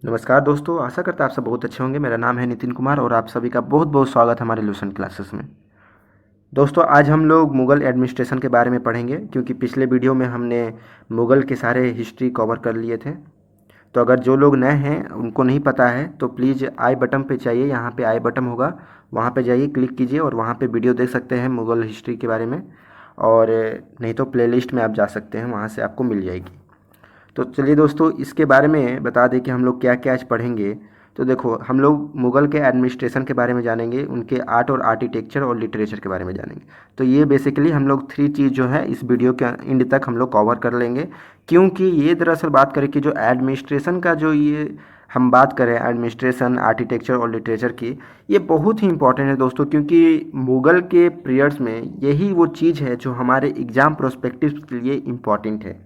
नमस्कार दोस्तों, आशा करता आप सब बहुत अच्छे होंगे। मेरा नाम है नितिन कुमार और आप सभी का बहुत बहुत स्वागत है हमारे ल्यूशन क्लासेस में। दोस्तों, आज हम लोग मुग़ल एडमिनिस्ट्रेशन के बारे में पढ़ेंगे, क्योंकि पिछले वीडियो में हमने मुग़ल के सारे हिस्ट्री कवर कर लिए थे। तो अगर जो लोग नए हैं उनको नहीं पता है तो प्लीज़ आई बटन पे चाहिए, यहाँ पे आई बटन होगा, वहाँ पे जाइए, क्लिक कीजिए और वहाँ पे वीडियो देख सकते हैं मुग़ल हिस्ट्री के बारे में। और नहीं तो प्लेलिस्ट में आप जा सकते हैं, वहाँ से आपको मिल जाएगी। तो चलिए दोस्तों, इसके बारे में बता दें कि हम लोग क्या क्या आज पढ़ेंगे। तो देखो, हम लोग मुग़ल के एडमिनिस्ट्रेशन के बारे में जानेंगे, उनके आर्ट और आर्किटेक्चर और लिटरेचर के बारे में जानेंगे। तो ये बेसिकली हम लोग 3 चीज़ जो है इस वीडियो के एंड तक हम लोग कवर कर लेंगे, क्योंकि ये दरअसल बात करें कि जो एडमिनिस्ट्रेशन का जो ये हम बात करें एडमिनिस्ट्रेशन, आर्किटेक्चर और लिटरेचर की, ये बहुत ही इंपॉर्टेंट है दोस्तों, क्योंकि मुग़ल के पीरियड्स में यही वो चीज़ है जो हमारे एग्ज़ाम प्रोस्पेक्टिव के लिए इम्पॉर्टेंट है।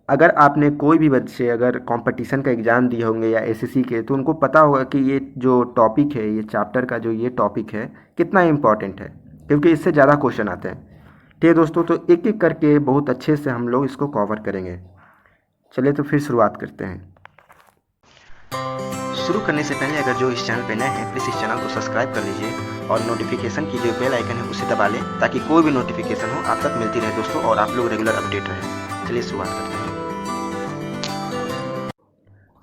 अगर आपने कोई भी बच्चे अगर कंपटीशन का एग्ज़ाम दिए होंगे या एसएससी के, तो उनको पता होगा कि ये जो टॉपिक है, ये चैप्टर का जो ये टॉपिक है कितना इम्पॉर्टेंट है, क्योंकि इससे ज़्यादा क्वेश्चन आते हैं। ठीक है दोस्तों, तो एक एक करके बहुत अच्छे से हम लोग इसको कवर करेंगे। चलिए तो फिर शुरुआत करते हैं। शुरू करने से पहले अगर जो इस चैनल पे नए हैं, प्लीज़ इस चैनल को सब्सक्राइब कर लीजिए और नोटिफिकेशन की जो बेल आइकन है उसे दबा लें, ताकि कोई भी नोटिफिकेशन हो आप तक मिलती रहे दोस्तों, और आप लोग रेगुलर अपडेट रहें। चलिए शुरुआत करते हैं।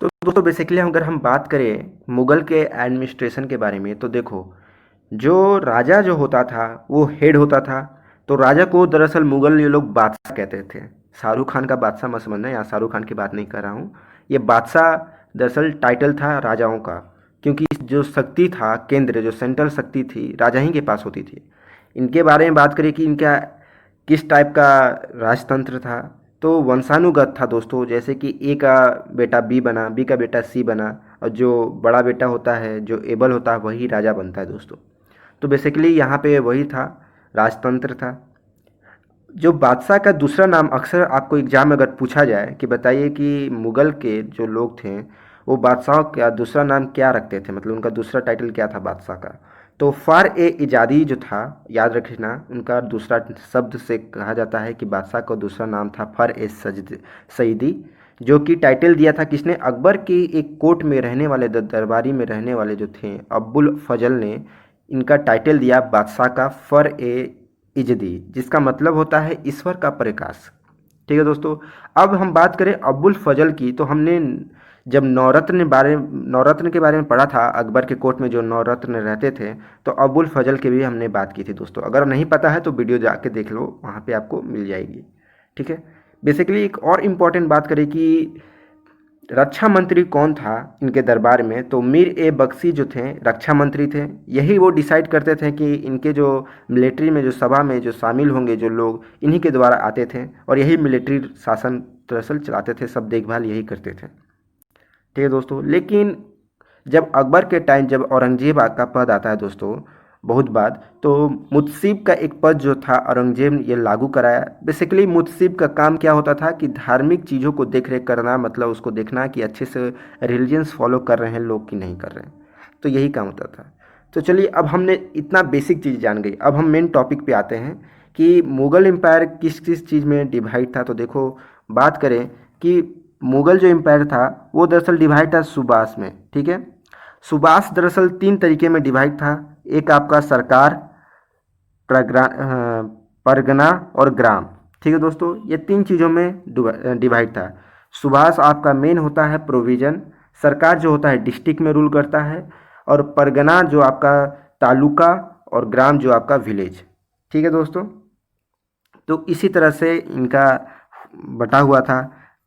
तो दोस्तों, बेसिकली अगर हम बात करें मुग़ल के एडमिनिस्ट्रेशन के बारे में, तो देखो, जो राजा जो होता था वो हेड होता था। तो राजा को दरअसल मुग़ल ये लोग बादशाह कहते थे। शाहरुख खान का बादशाह मत समझना, यहाँ शाहरुख खान की बात नहीं कर रहा हूँ। ये बादशाह दरअसल टाइटल था राजाओं का, क्योंकि जो शक्ति था, केंद्र जो सेंट्रल शक्ति थी, राजा ही के पास होती थी। इनके बारे में बात करें कि इनका किस टाइप का राजतंत्र था, तो वंशानुगत था दोस्तों। जैसे कि ए का बेटा बी बना, बी का बेटा सी बना, और जो बड़ा बेटा होता है, जो एबल होता है, वही राजा बनता है दोस्तों। तो बेसिकली यहाँ पे वही था, राजतंत्र था। जो बादशाह का दूसरा नाम अक्सर आपको एग्जाम में अगर पूछा जाए कि बताइए कि मुग़ल के जो लोग थे वो बादशाह का दूसरा नाम क्या रखते थे, मतलब उनका दूसरा टाइटल क्या था बादशाह का, तो फ़र ए इजादी जो था, याद रखना, उनका दूसरा शब्द से कहा जाता है कि बादशाह का दूसरा नाम था फ़र ए सईदी, जो कि टाइटल दिया था किसने, अकबर की एक कोर्ट में रहने वाले, दरबारी में रहने वाले जो थे अब्बुल फजल ने इनका टाइटल दिया बादशाह का फ़र ए इजदी, जिसका मतलब होता है ईश्वर का प्रकाश। ठीक है दोस्तों, अब हम बात करें अब्बुल फजल की, तो हमने जब नवरत्न के बारे में पढ़ा था, अकबर के कोर्ट में जो नवरत्न रहते थे, तो अब्बुल फजल की भी हमने बात की थी दोस्तों। अगर नहीं पता है तो वीडियो जाके देख लो, वहाँ पे आपको मिल जाएगी। ठीक है, बेसिकली एक और इम्पॉर्टेंट बात करें कि रक्षा मंत्री कौन था इनके दरबार में, तो मीर ए बख्शी जो थे रक्षा मंत्री थे। यही वो डिसाइड करते थे कि इनके जो मिलिट्री में जो सभा में जो शामिल होंगे जो लोग, इन्हीं के द्वारा आते थे, और यही मिलिट्री शासन दरअसल चलाते थे, सब देखभाल यही करते थे। ठीक है दोस्तों, लेकिन जब अकबर के टाइम जब औरंगजेब का पद आता है दोस्तों, बहुत बाद, तो मुतसिब का एक पद जो था औरंगजेब ने ये लागू कराया। बेसिकली मुतसिब का काम क्या होता था कि धार्मिक चीज़ों को देख रेख करना, मतलब उसको देखना कि अच्छे से रिलीजन्स फॉलो कर रहे हैं लोग कि नहीं कर रहे हैं, तो यही काम होता था। तो चलिए, अब हमने इतना बेसिक चीज़ जान गई, अब हम मेन टॉपिक पे आते हैं कि मुग़ल एम्पायर किस किस चीज़ में डिवाइड था। तो देखो, बात करें कि मुग़ल जो एम्पायर था वो दरअसल डिवाइड था सुबास में। ठीक है, सुबास दरअसल 3 तरीके में डिवाइड था। एक आपका सरकार, परगना और ग्राम। ठीक है दोस्तों, ये 3 चीज़ों में डिवाइड था। सुबास आपका मेन होता है प्रोविज़न, सरकार जो होता है डिस्ट्रिक्ट में रूल करता है, और परगना जो आपका तालुका, और ग्राम जो आपका विलेज। ठीक है दोस्तों, तो इसी तरह से इनका बटा हुआ था।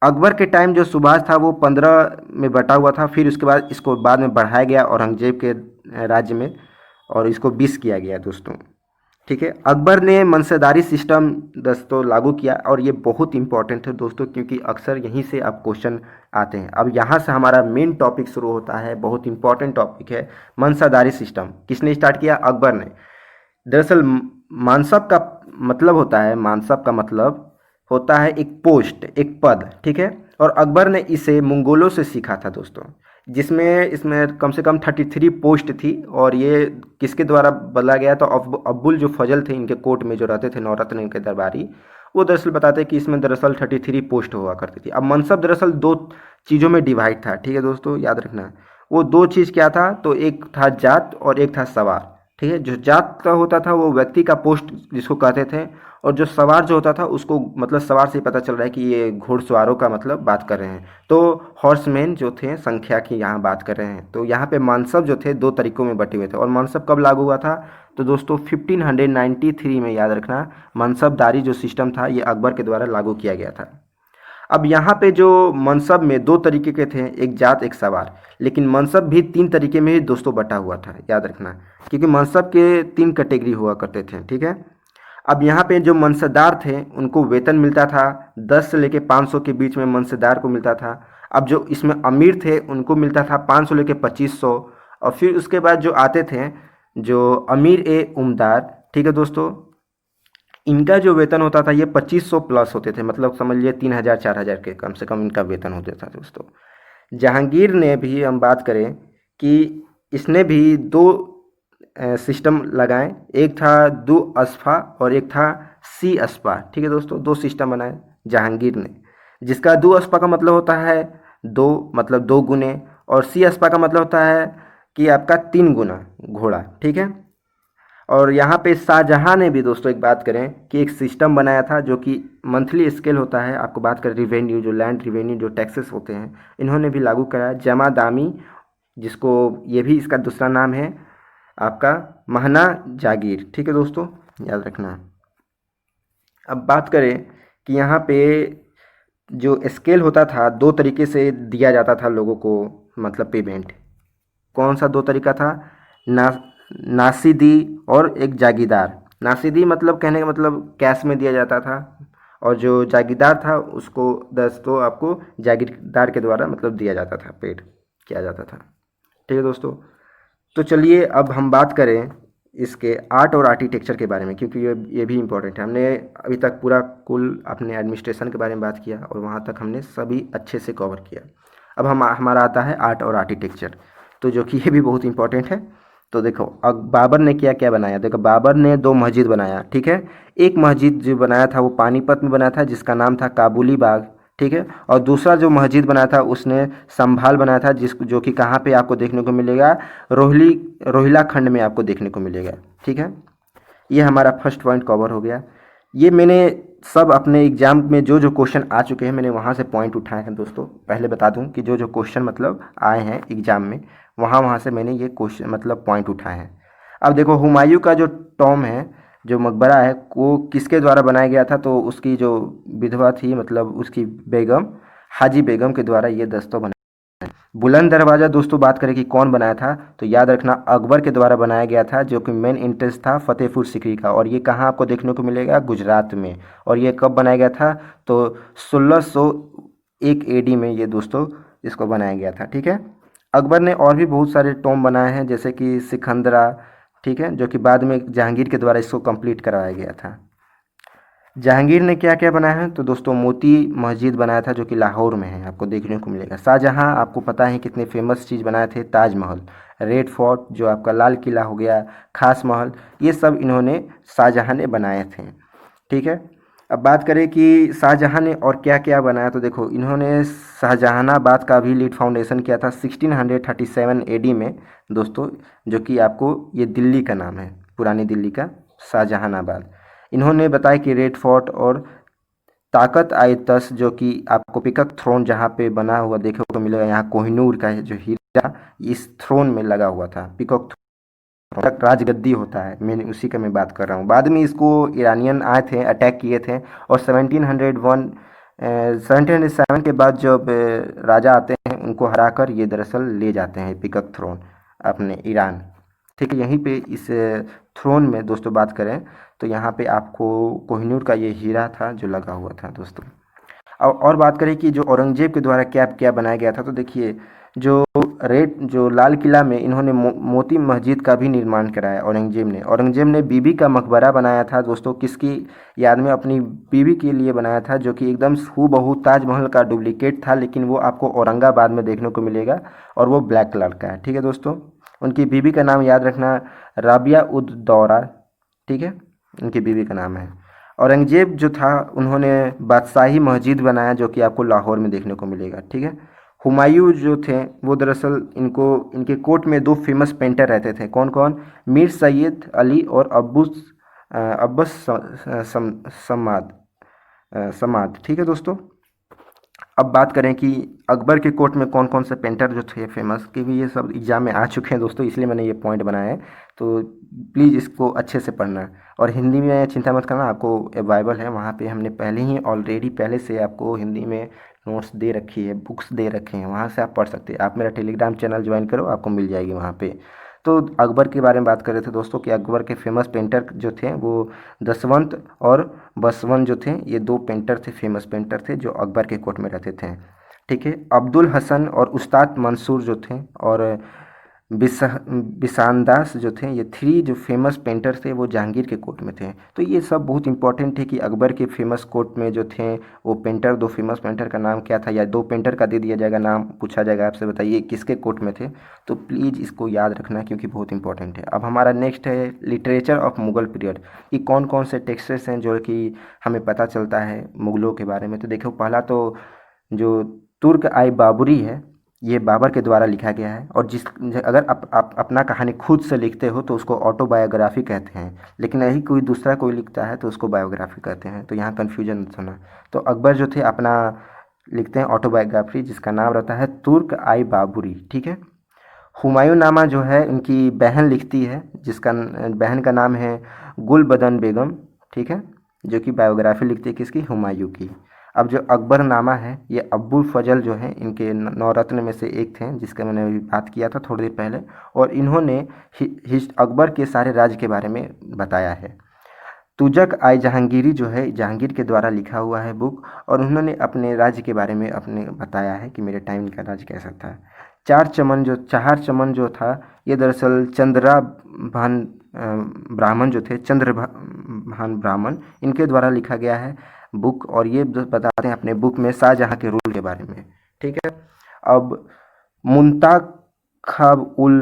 अकबर के टाइम जो सुबास था वो 15 में बटा हुआ था, फिर उसके बाद इसको बाद में बढ़ाया गया औरंगजेब के राज्य में, और इसको 20 किया गया दोस्तों। ठीक है, अकबर ने मनसदारी सिस्टम दोस्तों लागू किया, और ये बहुत इंपॉर्टेंट है दोस्तों, क्योंकि अक्सर यहीं से आप क्वेश्चन आते हैं। अब यहाँ से हमारा मेन टॉपिक शुरू होता है, बहुत इंपॉर्टेंट टॉपिक है, मनसदारी सिस्टम किसने स्टार्ट किया, अकबर ने। दरअसल मानसब का मतलब होता है, मानसब का मतलब होता है एक पोस्ट, एक पद। ठीक है, और अकबर ने इसे मंगोलों से सीखा था दोस्तों, जिसमें इसमें कम से कम 33 पोस्ट थी, और ये किसके द्वारा बदला गया, तो अब्बुल जो फजल थे इनके कोर्ट में जो रहते थे नवरत्न इनके दरबारी, वो दरअसल बताते हैं कि इसमें दरअसल 33 पोस्ट हुआ करती थी। अब मनसब दरअसल दो चीज़ों में डिवाइड था, ठीक है दोस्तों, याद रखना। वो दो चीज़ क्या था, तो एक था जात और एक था सवार, ठीक है। जो जात का होता था वो व्यक्ति का पोस्ट जिसको कहते थे, और जो सवार जो होता था उसको, मतलब सवार से ही पता चल रहा है कि ये घुड़सवारों का मतलब बात कर रहे हैं। तो हॉर्समैन जो थे संख्या की यहाँ बात कर रहे हैं। तो यहाँ पे मानसब जो थे दो तरीकों में बटे हुए थे। और मानसब कब लागू हुआ था, तो दोस्तों 1593 में, याद रखना, मनसबदारी जो सिस्टम था ये अकबर के द्वारा लागू किया गया था। अब यहाँ पे जो मनसब में दो तरीके के थे, एक जात एक सवार, लेकिन मनसब भी तीन तरीके में ही दोस्तों बटा हुआ था, याद रखना, क्योंकि मनसब के तीन कैटेगरी हुआ करते थे, ठीक है। अब यहाँ पे जो मनसबदार थे उनको वेतन मिलता था 10 से लेके 500 के बीच में मनसबदार को मिलता था। अब जो इसमें अमीर थे उनको मिलता था 500 लेके 2500। और फिर उसके बाद जो आते थे जो अमीर ए उमदार, ठीक है दोस्तों, इनका जो वेतन होता था ये 2500 प्लस होते थे, मतलब समझ लिए 3000 4000 के कम से कम इनका वेतन होता था दोस्तों। जहांगीर ने भी हम बात करें कि इसने भी दो सिस्टम लगाए, एक था दो अस्फा और एक था सी अस्पा, ठीक है दोस्तों, दो सिस्टम बनाए जहांगीर ने, जिसका दो अस्पा का मतलब होता है दो, मतलब दो गुने, और सी अस्पा का मतलब होता है कि आपका 3 गुना घोड़ा, ठीक है। और यहाँ पे शाहजहाँ ने भी दोस्तों एक बात करें कि एक सिस्टम बनाया था जो कि मंथली स्केल होता है, आपको बात करें रिवेन्यू, जो लैंड रिवेन्यू जो टैक्सेस होते हैं, इन्होंने भी लागू कराया जमादामी, जिसको ये भी इसका दूसरा नाम है आपका महना जागीर, ठीक है दोस्तों, याद रखना। अब बात करें कि यहाँ पे जो स्केल होता था दो तरीके से दिया जाता था लोगों को, मतलब पेमेंट, कौन सा दो तरीका था, ना नासिदी और एक जागीरदार। नासिदी मतलब कहने का मतलब कैश में दिया जाता था, और जो जागीरदार था उसको दोस्तों आपको जागीरदार के द्वारा मतलब दिया जाता था, पेड किया जाता था, ठीक है दोस्तों। तो चलिए अब हम बात करें इसके आर्ट और आर्किटेक्चर के बारे में, क्योंकि ये भी इम्पोर्टेंट है। हमने अभी तक पूरा कुल अपने एडमिनिस्ट्रेशन के बारे में बात किया और वहाँ तक हमने सभी अच्छे से कवर किया। अब हमारा आता है आर्ट और आर्किटेक्चर, तो जो कि ये भी बहुत इंपॉर्टेंट है। तो देखो अब बाबर ने क्या क्या बनाया, देखो बाबर ने दो मस्जिद बनाया, ठीक है। एक मस्जिद जो बनाया था वो पानीपत में बना था जिसका नाम था काबुली बाग, ठीक है। और दूसरा जो मस्जिद बनाया था उसने संभाल बनाया था, जो कि कहाँ पे आपको देखने को मिलेगा, रोहिला खंड में आपको देखने को मिलेगा, ठीक है। ये हमारा फर्स्ट पॉइंट कवर हो गया। ये मैंने सब अपने एग्जाम में जो जो क्वेश्चन आ चुके हैं मैंने वहाँ से पॉइंट उठाए हैं दोस्तों। पहले बता दूं कि जो जो क्वेश्चन मतलब आए हैं एग्जाम में वहाँ से मैंने ये क्वेश्चन मतलब पॉइंट उठाए हैं। अब देखो हुमायूं का जो टॉम है, जो मकबरा है, वो किसके द्वारा बनाया गया था, तो उसकी जो विधवा थी मतलब उसकी बेगम, हाजी बेगम के द्वारा ये दस्तों बना। बुलंद दरवाज़ा दोस्तों बात करें कि कौन बनाया था, तो याद रखना अकबर के द्वारा बनाया गया था, जो कि मेन इंटरेस्ट था फतेहपुर सीकरी का। और ये कहाँ आपको देखने को मिलेगा, गुजरात में। और ये कब बनाया गया था, तो 1601 एडी में ये दोस्तों इसको बनाया गया था, ठीक है। अकबर ने और भी बहुत सारे टॉम बनाए हैं जैसे कि सिकंदरा, ठीक है, जो कि बाद में जहांगीर के द्वारा इसको कंप्लीट करवाया गया था। जहांगीर ने क्या क्या बनाया है, तो दोस्तों मोती मस्जिद बनाया था जो कि लाहौर में है, आपको देखने को मिलेगा। शाहजहाँ आपको पता है कितने फेमस चीज़ बनाए थे, ताजमहल, रेड फोर्ट जो आपका लाल किला हो गया, खास महल, ये सब इन्होंने शाहजहाँ ने बनाए थे, ठीक है। अब बात करें कि शाहजहाँ ने और क्या क्या बनाया, तो देखो इन्होंने शाहजहानाबाद का भी लीड फाउंडेशन किया था 1637 एडी में दोस्तों, जो कि आपको ये दिल्ली का नाम है, पुरानी दिल्ली का शाहजहानाबाद। इन्होंने बताया कि रेड फोर्ट और ताकत आई तस, जो कि आपको पिकक थ्रोन जहाँ पे बना हुआ देखने को मिलेगा, यहाँ कोहिनूर का है जो हीरा इस थ्रोन में लगा हुआ था, पिकॉक थ्रोन राजगद्दी होता है, मैंने उसी का मैं बात कर रहा हूँ। बाद में इसको ईरानियन आए थे, अटैक किए थे, और 1707 के बाद जब राजा आते हैं उनको हराकर ये दरअसल ले जाते हैं पिकक थ्रोन अपने ईरान, ठीक है। यहीं पे इस थ्रोन में दोस्तों बात करें तो यहाँ पे आपको कोहिनूर का ये हीरा था जो लगा हुआ था दोस्तों। और बात करें कि जो औरंगजेब के द्वारा क्या क्या बनाया गया था, तो देखिए जो लाल किला में इन्होंने मोती मस्जिद का भी निर्माण कराया औरंगजेब ने बीबी का मकबरा बनाया था दोस्तों, किसकी याद में, अपनी बीबी के लिए बनाया था, जो कि एकदम हूबहू ताजमहल का डुप्लीकेट था, लेकिन वो आपको औरंगाबाद में देखने को मिलेगा और वो ब्लैक कलर का है, ठीक है दोस्तों। उनकी बीबी का नाम याद रखना, राबिया उद दौरा, ठीक है, उनकी बीबी का नाम है। औरंगजेब जो था उन्होंने बादशाही मस्जिद बनाया जो कि आपको लाहौर में देखने को मिलेगा, ठीक है। हुमायूं जो थे वो दरअसल इनको इनके कोर्ट में दो फेमस पेंटर रहते थे, कौन कौन, मीर सैयद अली और अब्बस समाद, समाद, ठीक है दोस्तों। अब बात करें कि अकबर के कोर्ट में कौन कौन से पेंटर जो थे फेमस, कि भी ये सब एग्जाम में आ चुके हैं दोस्तों, इसलिए मैंने ये पॉइंट बनाया है। तो प्लीज़ इसको अच्छे से पढ़ना। और हिंदी में चिंता मत करना, आपको अवेलेबल है वहाँ पे, हमने पहले ही ऑलरेडी पहले से आपको हिंदी में नोट्स दे रखी है, बुक्स दे रखे हैं, वहाँ से आप पढ़ सकते हैं। आप मेरा टेलीग्राम चैनल ज्वाइन करो, आपको मिल जाएगी वहाँ पे। तो अकबर के बारे में बात कर रहे थे दोस्तों कि अकबर के फेमस पेंटर जो थे वो दसवंत और बसवन जो थे, ये दो पेंटर थे, फेमस पेंटर थे जो अकबर के कोर्ट में रहते थे, ठीक है। अब्दुल हसन और उस्ताद मंसूर जो थे और बिसानदास जो थे, ये थ्री जो फेमस पेंटर थे वो जहांगीर के कोर्ट में थे। तो ये सब बहुत इंपॉर्टेंट है कि अकबर के फेमस कोर्ट में जो थे वो पेंटर, दो फेमस पेंटर का नाम क्या था, या दो पेंटर का दे दिया जाएगा नाम, पूछा जाएगा आपसे बताइए किसके कोर्ट में थे। तो प्लीज़ इसको याद रखना क्योंकि बहुत इंपॉर्टेंट है। अब हमारा नेक्स्ट है लिटरेचर ऑफ मुगल पीरियड, कि कौन कौन से टेक्स्ट्स हैं जो कि हमें पता चलता है मुगलों के बारे में। तो देखो, पहला तो जो तुर्क आई बाबरी है, ये बाबर के द्वारा लिखा गया है। और जिस अगर आप अपना कहानी खुद से लिखते हो तो उसको ऑटोबायोग्राफी कहते हैं, लेकिन यही कोई दूसरा कोई लिखता है तो उसको बायोग्राफी कहते हैं। तो यहाँ कन्फ्यूजन मत होना। तो अकबर जो थे अपना लिखते हैं ऑटोबायोग्राफी, जिसका नाम रहता है तुर्क आई बाबरी, ठीक है। हुमायूं नामा जो है इनकी बहन लिखती है, जिसका बहन का नाम है गुलबदन बेगम, ठीक है, जो कि बायोग्राफी लिखती है किसकी, हुमायूं की। अब जो अकबर नामा है ये अब्बुल फजल जो है इनके नौरत्न में से एक थे, जिसका मैंने अभी बात किया था थोड़ी देर पहले। और इन्होंने अकबर के सारे राज्य के बारे में बताया है। तुजक आई जहांगीरी जो है जहांगीर के द्वारा लिखा हुआ है बुक, और उन्होंने अपने राज्य के बारे में अपने बताया है कि मेरे टाइम का राज्य कैसा था। चार चमन जो था ये दरअसल चंद्रा भान ब्राह्मण जो थे, भान ब्राह्मण, इनके द्वारा लिखा गया है बुक। और ये बताते हैं अपने बुक में शाहजहाँ के रूल के बारे में, ठीक है। अब मुंताखब उल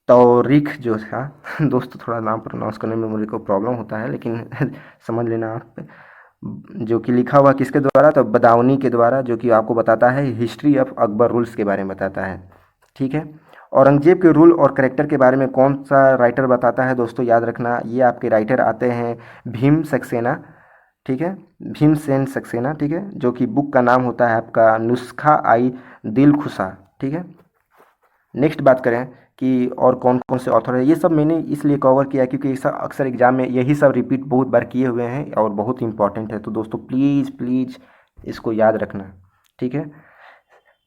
तौरीख जो था दोस्तों, थोड़ा नाम प्रोनाउंस करने में मुझे को प्रॉब्लम होता है, लेकिन समझ लेना आप, जो कि लिखा हुआ किसके द्वारा, तो बदाऊनी के द्वारा, जो कि आपको बताता है हिस्ट्री ऑफ अकबर रूल्स के बारे में बताता है, ठीक है। औरंगजेब के रूल और करेक्टर के बारे में कौन सा राइटर बताता है दोस्तों, याद रखना, ये आपके राइटर आते हैं भीम सक्सेना, ठीक है, भीमसेन सक्सेना, ठीक है, जो कि बुक का नाम होता है आपका नुस्खा आई दिल खुशा, ठीक है। नेक्स्ट बात करें कि और कौन कौन से ऑथर है, ये सब मैंने इसलिए कवर किया क्योंकि सब अक्सर एग्जाम में यही सब रिपीट बहुत बार किए हुए हैं और बहुत इंपॉर्टेंट है। तो दोस्तों प्लीज़ प्लीज़ इसको याद रखना, ठीक है।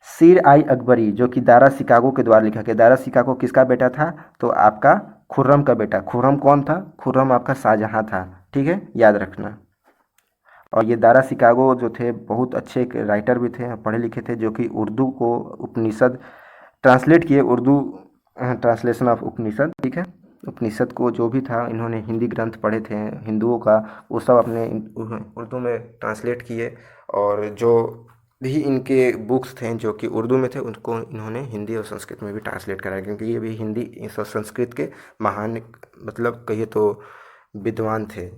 सिर आई अकबरी जो कि दारा शिकागो के द्वारा लिखा गया। दारा शिकागो किसका बेटा था, तो आपका खुर्रम का बेटा। खुर्रम कौन था, खुर्रम आपका शाहजहाँ था, ठीक है, याद रखना। और ये दारा शिकागो जो थे बहुत अच्छे एक राइटर भी थे, पढ़े लिखे थे, जो कि उर्दू को उपनिषद ट्रांसलेट किए, उर्दू ट्रांसलेशन ऑफ उपनिषद, ठीक है। उपनिषद को जो भी था इन्होंने हिंदी ग्रंथ पढ़े थे हिंदुओं का, वो सब अपने उर्दू में ट्रांसलेट किए। और जो भी इनके बुक्स थे जो कि उर्दू में थे उनको इन्होंने हिंदी और संस्कृत में भी ट्रांसलेट कराया, क्योंकि ये भी हिंदी और संस्कृत के महान, मतलब कहिए तो विद्वान थे।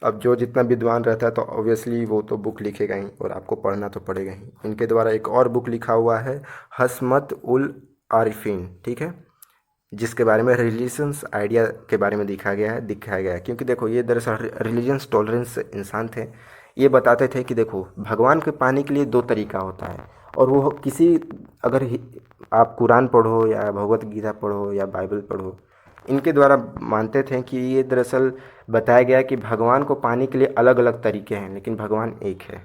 अब जो जितना विद्वान रहता है तो ऑब्वियसली वो तो बुक लिखेगा ही और आपको पढ़ना तो पड़ेगा ही। इनके द्वारा एक और बुक लिखा हुआ है हसमत उल आरिफीन, ठीक है, जिसके बारे में रिलीजन्स आइडिया के बारे में दिखाया गया है। क्योंकि देखो ये दरअसल रिलीजन्स टॉलरेंस इंसान थे। ये बताते थे कि देखो भगवान के पाने के लिए दो तरीका होता है, और वो किसी अगर आप कुरान पढ़ो या भगवत गीता पढ़ो या बाइबल पढ़ो, इनके द्वारा मानते थे कि ये दरअसल बताया गया कि भगवान को पाने के लिए अलग अलग तरीके हैं, लेकिन भगवान एक है।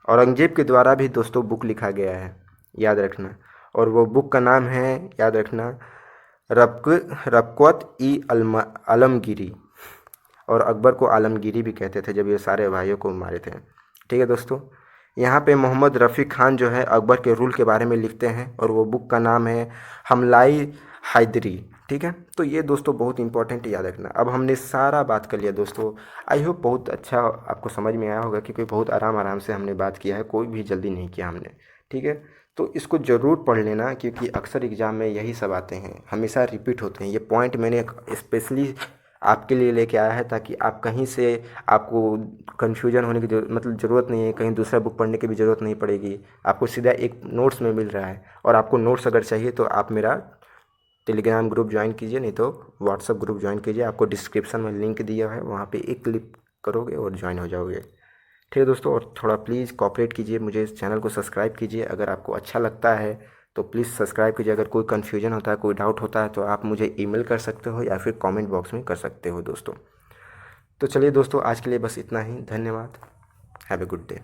औरंगजेब के द्वारा भी दोस्तों बुक लिखा गया है, याद रखना। और वो बुक का नाम है, याद रखना, रबकत ई आलमगीरी। और अकबर को आलमगीरी भी कहते थे जब ये सारे भाइयों को मारे थे, ठीक है दोस्तों। यहाँ पे मोहम्मद रफ़ी खान जो है अकबर के रूल के बारे में लिखते हैं, और वो बुक का नाम है हमलाई हैदरी, ठीक है। तो ये दोस्तों बहुत इंपॉर्टेंट याद रखना। अब हमने सारा बात कर लिया दोस्तों, आई होप बहुत अच्छा आपको समझ में आया होगा, क्योंकि बहुत आराम से हमने बात किया है, कोई भी जल्दी नहीं किया हमने, ठीक है। तो इसको ज़रूर पढ़ लेना, क्योंकि अक्सर एग्ज़ाम में यही सब आते हैं, हमेशा रिपीट होते हैं। ये पॉइंट मैंने स्पेशली आपके लिए लेके आया है, ताकि आप कहीं से आपको कन्फ्यूजन होने की मतलब ज़रूरत नहीं है, कहीं दूसरा बुक पढ़ने की भी ज़रूरत नहीं पड़ेगी। आपको सीधा एक नोट्स में मिल रहा है। और आपको नोट्स अगर चाहिए तो आप मेरा टेलीग्राम ग्रुप ज्वाइन कीजिए, नहीं तो व्हाट्सअप ग्रुप ज्वाइन कीजिए। आपको डिस्क्रिप्शन में लिंक दिया है, वहाँ पे एक क्लिक करोगे और ज्वाइन हो जाओगे। ठीक है दोस्तों, और थोड़ा प्लीज़ कोऑपरेट कीजिए, मुझे इस चैनल को सब्सक्राइब कीजिए। अगर आपको अच्छा लगता है तो प्लीज़ सब्सक्राइब कीजिए। अगर कोई कन्फ्यूजन होता है, कोई डाउट होता है, तो आप मुझे ईमेल कर सकते हो या फिर कमेंट बॉक्स में कर सकते हो दोस्तों। तो चलिए दोस्तों, आज के लिए बस इतना ही। धन्यवाद। Have a good day.